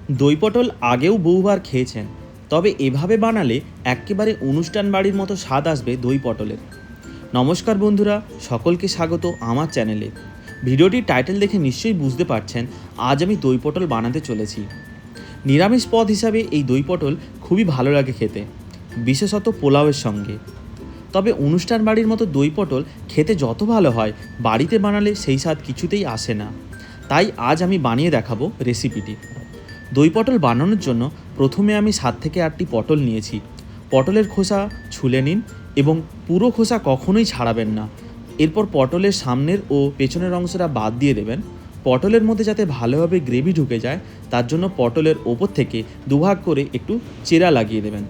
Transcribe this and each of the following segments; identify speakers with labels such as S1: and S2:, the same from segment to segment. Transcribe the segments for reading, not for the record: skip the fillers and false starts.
S1: দই পটল আগেও বহুবার খেয়েছেন, তবে এভাবে বানালে একেবারে অনুষ্ঠান বাড়ির মতো স্বাদ আসবে দই পটলের। নমস্কার বন্ধুরা, সকলকে স্বাগত আমার চ্যানেলে। ভিডিওটির টাইটেল দেখে নিশ্চয়ই বুঝতে পারছেন আজ আমি দই পটল বানাতে চলেছি। নিরামিষ পদ হিসাবে এই দই পটল খুবই ভালো লাগে খেতে, বিশেষত পোলাওয়ের সঙ্গে। তবে অনুষ্ঠান বাড়ির মতো দই পটল খেতে যত ভালো হয়, বাড়িতে বানালে সেই স্বাদ কিছুতেই আসে না। তাই আজ আমি বানিয়ে দেখাবো রেসিপিটি। দই পটল বানানোর জন্য প্রথমে আমি 7 থেকে 8টি পটল নিয়েছি। পটলের খোসা ছুলে নিন এবং পুরো খোসা কখনোই ছাড়াবেন না। এরপর পটলের সামনের ও পেছনের অংশটা বাদ দিয়ে দেবেন। পটলের মধ্যে যাতে ভালোভাবে গ্রেভি ঢুকে যায় তার জন্য পটলের ওপর থেকে দুভাগ করে একটু চেরা লাগিয়ে দেবেন।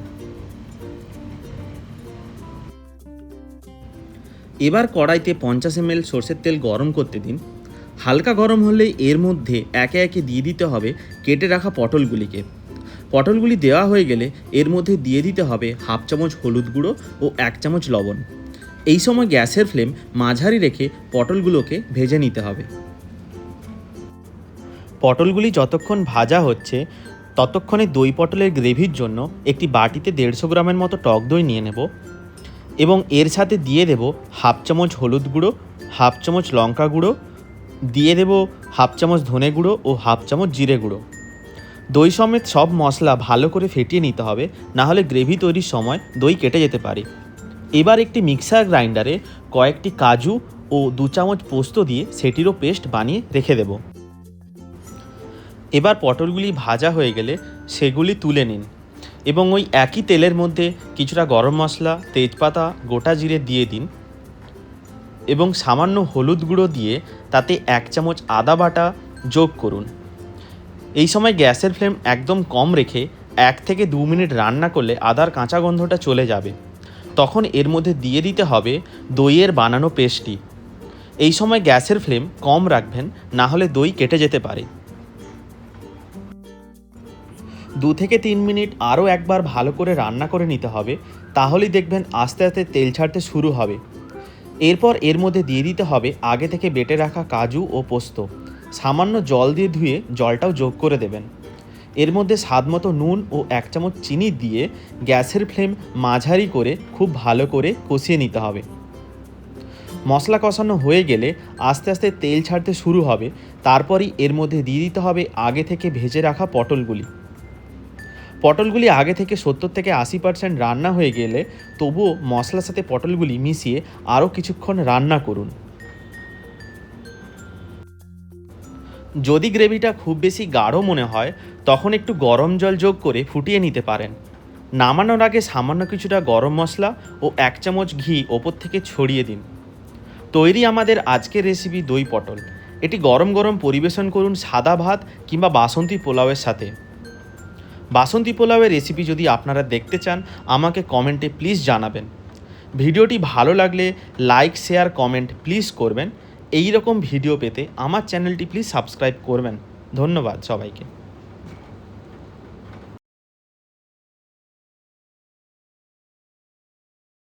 S1: এবার কড়াইতে 50 ml সরষের তেল গরম করতে দিন। হালকা গরম হলে এর মধ্যে একে একে দিয়ে দিতে হবে কেটে রাখা পটলগুলিকে। পটলগুলি দেওয়া হয়ে গেলে এর মধ্যে দিয়ে দিতে হবে হাফ চামচ হলুদ গুঁড়ো ও 1 চামচ লবণ। এই সময় গ্যাসের ফ্লেম মাঝারি রেখে পটলগুলোকে ভেজে নিতে হবে। পটলগুলি যতক্ষণ ভাজা হচ্ছে ততক্ষণে দই পটলের গ্রেভির জন্য একটি বাটিতে 150 গ্রামের মতো টক দই নিয়ে নেব এবং এর সাথে দিয়ে দেব হাফ চামচ হলুদ গুঁড়ো, হাফ চামচ লঙ্কা গুঁড়ো, দিয়ে দেব হাফ চামচ ধনে গুঁড়ো ও হাফ চামচ জিরে গুঁড়ো। দই সমেত সব মশলা ভালো করে ফেটিয়ে নিতে হবে, না হলে গ্রেভি তৈরির সময় দই কেটে যেতে পারে। এবার একটি মিক্সার গ্রাইন্ডারে কয়েকটি কাজু ও 2 চামচ পোস্ত দিয়ে সেটিরও পেস্ট বানিয়ে রেখে দেব। এবার পটলগুলি ভাজা হয়ে গেলে সেগুলি তুলে নিন এবং ওই একই তেলের মধ্যে কিছুটা গরম মশলা, তেজপাতা, গোটা জিরে দিয়ে দিন এবং সামান্য হলুদ গুঁড়ো দিয়ে তাতে 1 চামচ আদা বাটা যোগ করুন। এই সময় গ্যাসের ফ্লেম একদম কম রেখে 1 থেকে 2 মিনিট রান্না করলে আদার কাঁচা গন্ধটা চলে যাবে। তখন এর মধ্যে দিয়ে দিতে হবে দইয়ের বানানো পেস্টটি। এই সময় গ্যাসের ফ্লেম কম রাখবেন, না হলে দই কেটে যেতে পারে। 2 থেকে 3 মিনিট আরও একবার ভালো করে রান্না করে নিতে হবে, তাহলেই দেখবেন আস্তে আস্তে তেল ছাড়তে শুরু হবে। এরপর এর মধ্যে দিয়ে দিতে হবে আগে থেকে বেটে রাখা কাজু ও পোস্ত। সামান্য জল দিয়ে ধুয়ে জলটাও যোগ করে দেবেন। এর মধ্যে স্বাদমতো নুন ও 1 চামচ চিনি দিয়ে গ্যাসের ফ্লেম মাঝারি করে খুব ভালো করে কষিয়ে নিতে হবে। মশলা কষানো হয়ে গেলে আস্তে আস্তে তেল ছাড়তে শুরু হবে। তারপরই এর মধ্যে দিয়ে দিতে হবে আগে থেকে ভেজে রাখা পটলগুলি আগে থেকে 70 থেকে 80% রান্না হয়ে গেলে তবুও মশলার সাথে পটলগুলি মিশিয়ে আরও কিছুক্ষণ রান্না করুন। যদি গ্রেভিটা খুব বেশি গাঢ় মনে হয় তখন একটু গরম জল যোগ করে ফুটিয়ে নিতে পারেন। নামানোর আগে সামান্য কিছুটা গরম মশলা ও 1 চামচ ঘি ওপর থেকে ছড়িয়ে দিন। তৈরি আমাদের আজকের রেসিপি দই পটল। এটি গরম গরম পরিবেশন করুন সাদা ভাত কিংবা বাসন্তী পোলাওয়ের সাথে। বাসন্তী পোলাওয়ের রেসিপি যদি আপনারা দেখতে চান আমাকে কমেন্টে প্লিজ জানাবেন। ভিডিওটি ভালো লাগলে লাইক, শেয়ার, কমেন্ট প্লিজ করবেন। এই রকম ভিডিও পেতে আমার চ্যানেলটি প্লিজ সাবস্ক্রাইব করবেন। ধন্যবাদ সবাইকে।